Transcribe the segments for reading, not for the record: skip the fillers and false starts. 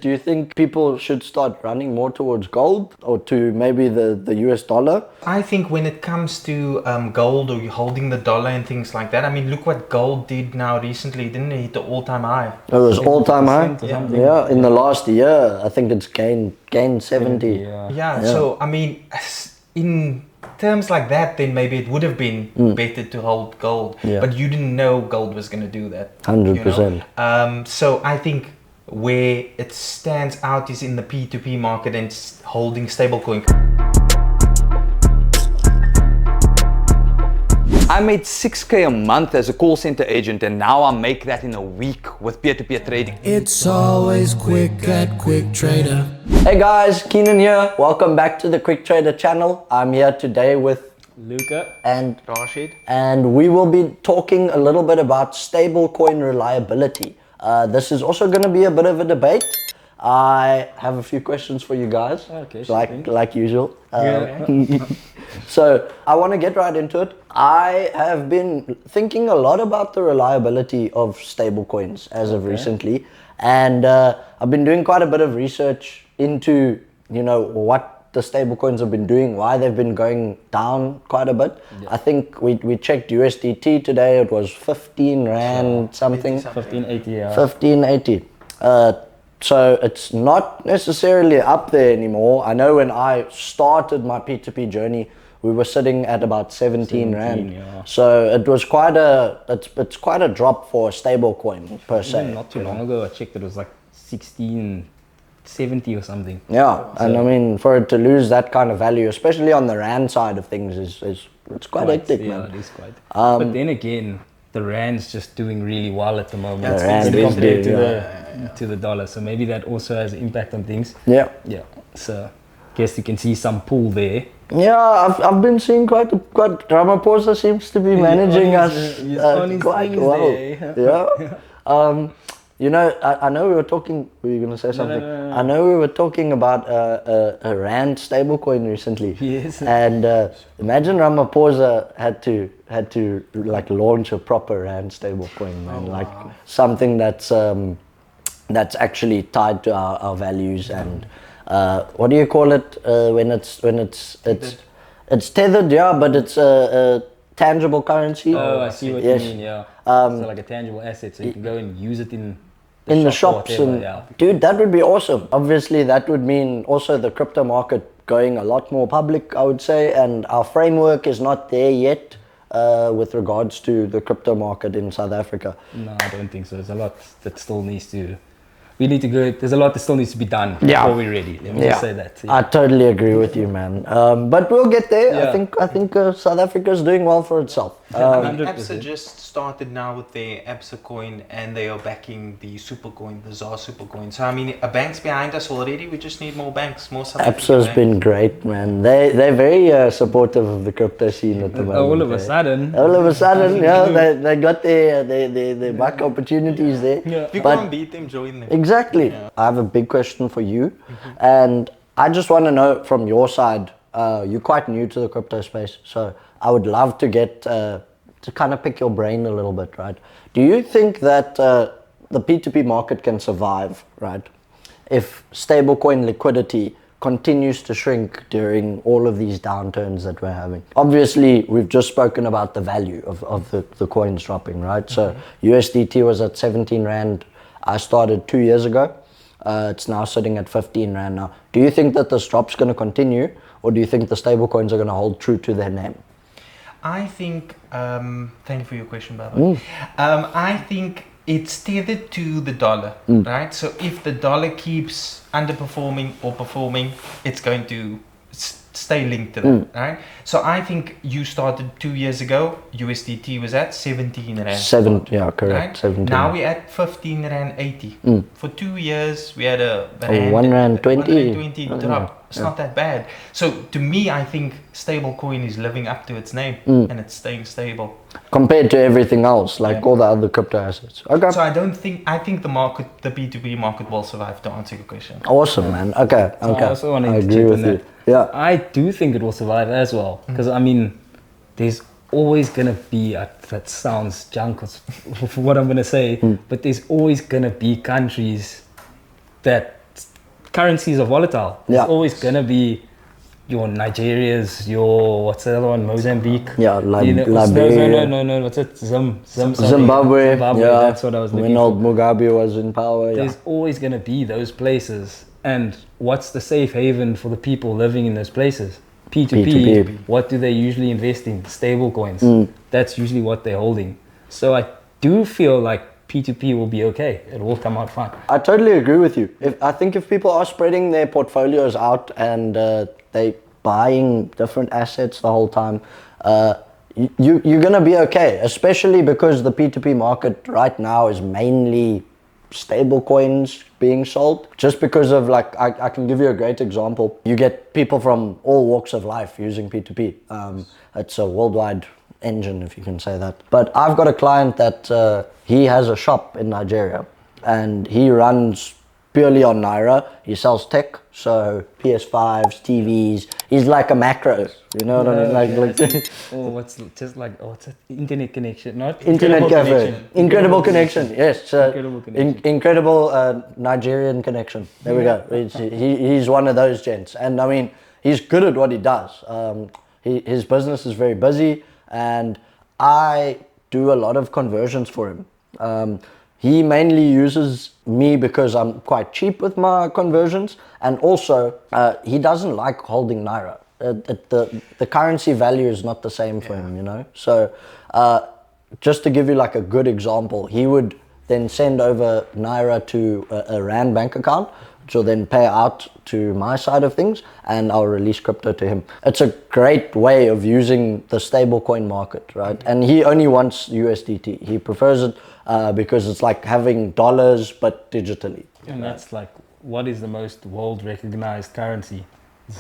Do you think people should start running more towards gold or to maybe the US dollar? I think when it comes to gold or you holding the dollar and things like that, I mean, look what gold did now recently, didn't it? Hit the all-time high. It was all-time high. Yeah. In the last year, I think it's gained 70. Yeah. So I mean, in terms like that, then maybe it would have been better to hold gold. Yeah. But you didn't know gold was going to do that. 100%. So I think where it stands out is in the P2P market and holding stablecoin. I made 6K a month as a call center agent, and now I make that in a week with peer-to-peer trading. It's always quick at Quick Trader. Hey guys, Keenan here. Welcome back to the Quick Trader channel. I'm here today with Luca and Rashid. and we will be talking a little bit about stablecoin reliability. This is also going to be a bit of a debate. I have a few questions for you guys, Okay, like usual. So I want to get right into it. I have been thinking a lot about the reliability of stablecoins as of recently, and I've been doing quite a bit of research into, you know, what the stablecoins have been doing, why they've been going down quite a bit. I think we checked USDT today, it was 15 Rand something. 1580, yeah. 1580. So it's not necessarily up there anymore. I know when I started my P2P journey, we were sitting at about 17 Rand. Yeah. So it was quite it's quite a drop for a stable coin per se. Even not too long ago, I checked it was like 1670 or something. Yeah, and I mean, for it to lose that kind of value, especially on the Rand side of things, it's quite hectic, Yeah, man. it is quite. But then again, the Rand's just doing really well at the moment. The Rand is compared doing, to the dollar. So maybe that also has an impact on things. Yeah. Yeah. So I guess you can see some pull there. Yeah, I've been seeing quite Ramaphosa seems to be managing us quite well. Yeah. You know, I know we were talking. Were you gonna say something? No. I know we were talking about a Rand stablecoin recently. Yes. And imagine Ramaphosa had to like launch a proper Rand stablecoin, man. Like something that's actually tied to our values and what do you call it when it's tethered? Yeah, but it's a tangible currency. Oh, I see what Yes. you mean, yeah. So like a tangible asset, so you can go and use it in the shop or shops whatever, and yeah. dude, that would be awesome. Obviously that would mean also the crypto market going a lot more public, I would say, and our framework is not there yet with regards to the crypto market in South Africa. No, I don't think so. There's a lot that still needs to. We need to go. There's a lot that still needs to be done before we're ready. Let me just say that. Yeah. I totally agree with you, man. But we'll get there. Yeah. I think South Africa is doing well for itself. I mean, Absa just started now with their Absa coin, and they are backing the Supercoin, the ZAR Supercoin. So I mean, a bank's behind us already. We just need more banks, more South African Absa's banks. been great, man. They're very supportive of the crypto scene at the moment. All of a sudden. All of a sudden, yeah, they got their back opportunities there. Yeah. If you But- can't beat them, join them. Exactly. I have a big question for you, and I just want to know from your side. You're quite new to the crypto space, so I would love to get to kind of pick your brain a little bit, right? Do you think that the P2P market can survive, right, if stablecoin liquidity continues to shrink during all of these downturns that we're having? Obviously, we've just spoken about the value of the coins dropping, right? So USDT was at 17 Rand. I started 2 years ago. It's now sitting at 15 Rand now. Do you think that this drop's going to continue, or do you think the stable coins are going to hold true to their name? I think, thank you for your question, by the way. I think it's tethered to the dollar, right? So if the dollar keeps underperforming or performing, it's going to stay linked to that, right? So I think you started 2 years ago, USDT was at 17 Rand. Yeah, correct. Right? 17. Now we're at 15 Rand 80. For 2 years, we had a 1 Rand 20. 120 drop. It's not that bad. So to me, I think stablecoin is living up to its name and it's staying stable. Compared to everything else, like all the other crypto assets. Okay. So I think the market, the B2B market will survive, to answer your question. Awesome, man. Okay. So I also wanted I to agree chip with on you. that. Yeah. I do think it will survive as well. Because I mean, there's always gonna be that sounds junk for what I'm gonna say, but there's always gonna be countries that currencies are volatile. There's Yeah. always gonna be your Nigerias, your what's the other one, Mozambique. Yeah, Liberia. Liberia. No. What's it? Zimbabwe. Zimbabwe. Yeah. That's what I was looking When for. old Mugabe was in power. Yeah. There's always gonna be those places, and what's the safe haven for the people living in those places? P2P. P2P. What do they usually invest in? Stable coins. That's usually what they're holding. So I do feel like P2P will be okay. It will come out fine. I totally agree with you. I think if people are spreading their portfolios out and they buying different assets the whole time, you're gonna be okay. Especially because the P2P market right now is mainly stable coins being sold. Just because of like, I can give you a great example. You get people from all walks of life using P2P. It's a worldwide engine, if you can say that. But I've got a client that he has a shop in Nigeria and he runs purely on Naira. He sells tech, so PS5s, TVs. He's like a macro, you know what I mean? Like what's it? Internet connection, not internet cafe. connection. Incredible connection, yes. Incredible connection. Incredible Nigerian connection. There we go. He's one of those gents. And I mean, he's good at what he does. His business is very busy and I do a lot of conversions for him. He mainly uses me because I'm quite cheap with my conversions, and also he doesn't like holding Naira. The currency value is not the same for him, you know. So just to give you like a good example, he would then send over Naira to a Rand bank account, which will then pay out to my side of things, and I'll release crypto to him. It's a great way of using the stablecoin market, right? And he only wants USDT. He prefers it because it's like having dollars but digitally. And that's like, what is the most world recognized currency?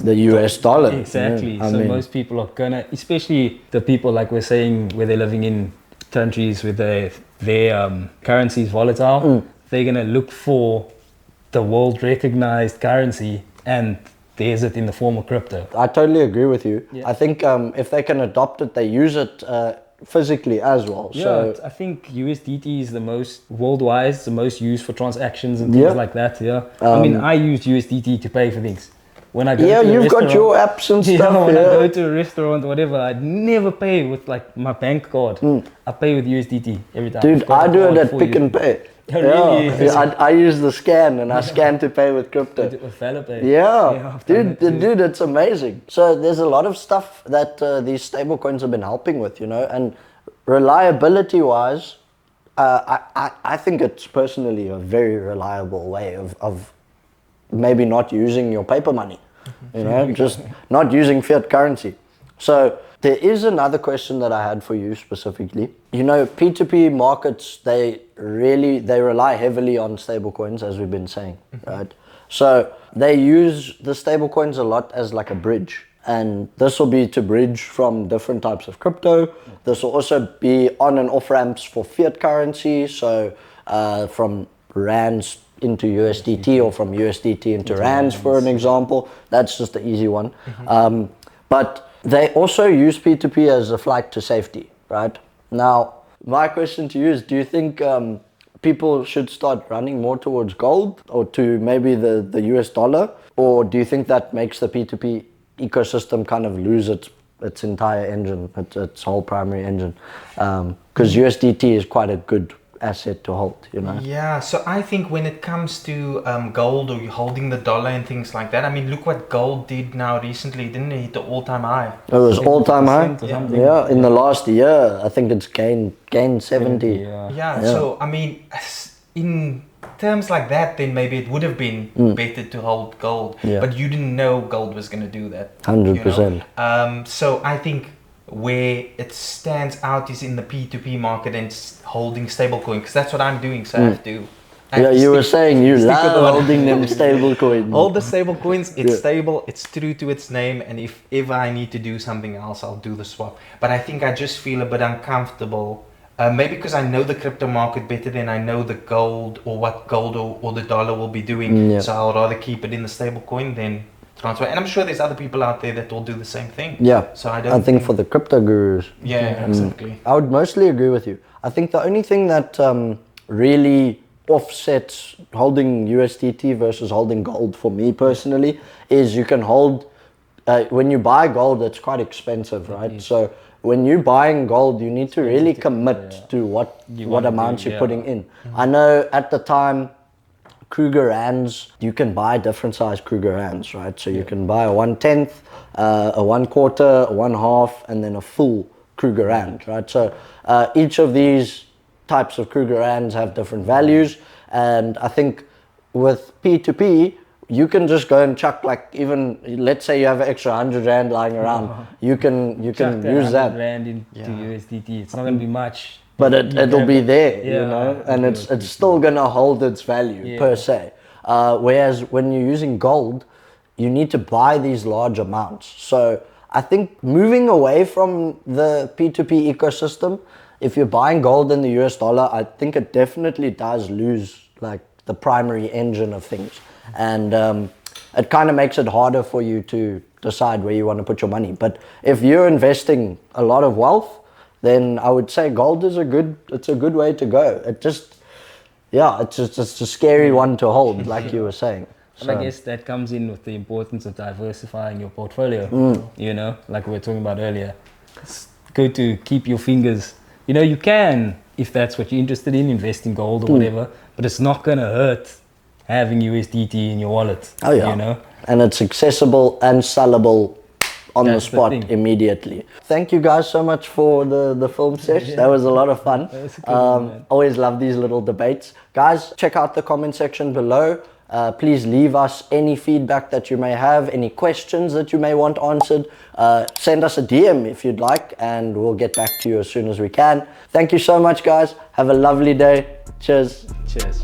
The US dollar. Exactly. Yeah, I So mean, most people are gonna, especially the people like we're saying where they're living in countries with their currency is volatile, they're gonna look for the world recognized currency, and there's it in the form of crypto. I totally agree with you. Yeah. I think if they can adopt it, they use it physically as well. Yeah, So I think USDT is the most worldwide, the most used for transactions and things Yeah. like that. Yeah, I mean, I use USDT to pay for things. When I go yeah, to a you've got restaurant- your apps and Yeah, stuff. when I Yeah. go to a restaurant, whatever, I never pay with like my bank card. I pay with USDT every time. Dude, I've got I a do it card at for Pick you. and Pay. Oh, really? Yeah, I use the scan and I scan to pay with crypto. With ValoPay. Yeah, I've done that too. dude, it's amazing. So there's a lot of stuff that these stablecoins have been helping with, you know, and reliability-wise, I think it's personally a very reliable way of maybe not using your paper money, you know, just not using fiat currency. So there is another question that I had for you specifically. You know, P2P markets, they rely heavily on stablecoins, as we've been saying, right? So they use the stablecoins a lot as like a bridge. And this will be to bridge from different types of crypto. This will also be on and off ramps for fiat currency. So from rands into USDT or from USDT into rands, for an example. That's just the easy one. But they also use P2P as a flight to safety, right? Now, my question to you is, do you think people should start running more towards gold or to maybe the US dollar? Or do you think that makes the P2P ecosystem kind of lose its entire engine, its whole primary engine? Because USDT is quite a good asset to hold, you know? Yeah, so I think when it comes to gold or you holding the dollar and things like that, I mean, look what gold did now recently, didn't it? Hit the all-time high. It was all-time high. 70% or something. Yeah, in the last year, I think it's gained 70. Yeah. Yeah, so I mean, in terms like that, then maybe it would have been better to hold gold. Yeah. But you didn't know gold was going to do that. 100%. You know? So I think where it stands out is in the P2P market and holding stablecoin, because that's what I'm doing. So I have to. Yeah, you were saying you stick with love the one. holding them stable coins. All the stable coins, it's Yeah. stable, it's true to its name, and if ever I need to do something else, I'll do the swap. But I think I just feel a bit uncomfortable, maybe because I know the crypto market better than I know the gold or what gold or the dollar will be doing. Yeah. So I'll rather keep it in the stable coin than transfer. And I'm sure there's other people out there that will do the same thing. Yeah, So I I don't think for the crypto gurus, Yeah, exactly. I would mostly agree with you. I think the only thing that really offsets holding USDT versus holding gold for me personally is you can hold, when you buy gold, it's quite expensive, right? So when you're buying gold, you need to really commit to what amounts you're putting in. I know at the time, Kruger Rands, you can buy different size Kruger Rands, right? So you can buy a 1/10, a 1/4, a 1/2, and then a full Kruger Rand, right? So each of these types of Kruger Rands have different values, and I think with P2P, you can just go and chuck, like, even let's say you have an extra 100 Rand lying around, you can use that. Rand into USDT. It's not going to be much. But it'll be there, you Yeah. know, and it's still gonna hold its value per se. Whereas when you're using gold, you need to buy these large amounts. So I think moving away from the P2P ecosystem, if you're buying gold in the US dollar, I think it definitely does lose like the primary engine of things, and it kind of makes it harder for you to decide where you want to put your money. But if you're investing a lot of wealth, then I would say gold is a good way to go. It's a scary one to hold, like you were saying. And I guess that comes in with the importance of diversifying your portfolio. You know, like we were talking about earlier. It's good to keep your fingers. You know, you can, if that's what you're interested in, invest in gold or whatever, but it's not going to hurt having USDT in your wallet. Oh yeah. You know? And it's accessible and sellable on That's the the spot thing. immediately. Thank you guys so much for the film sesh. That was a lot of fun. That was a good one, man. Always love these little debates. Guys, check out the comment section below. Please leave us any feedback that you may have, any questions that you may want answered. Send us a DM if you'd like, and we'll get back to you as soon as we can. Thank you so much, guys. Have a lovely day. Cheers. Cheers.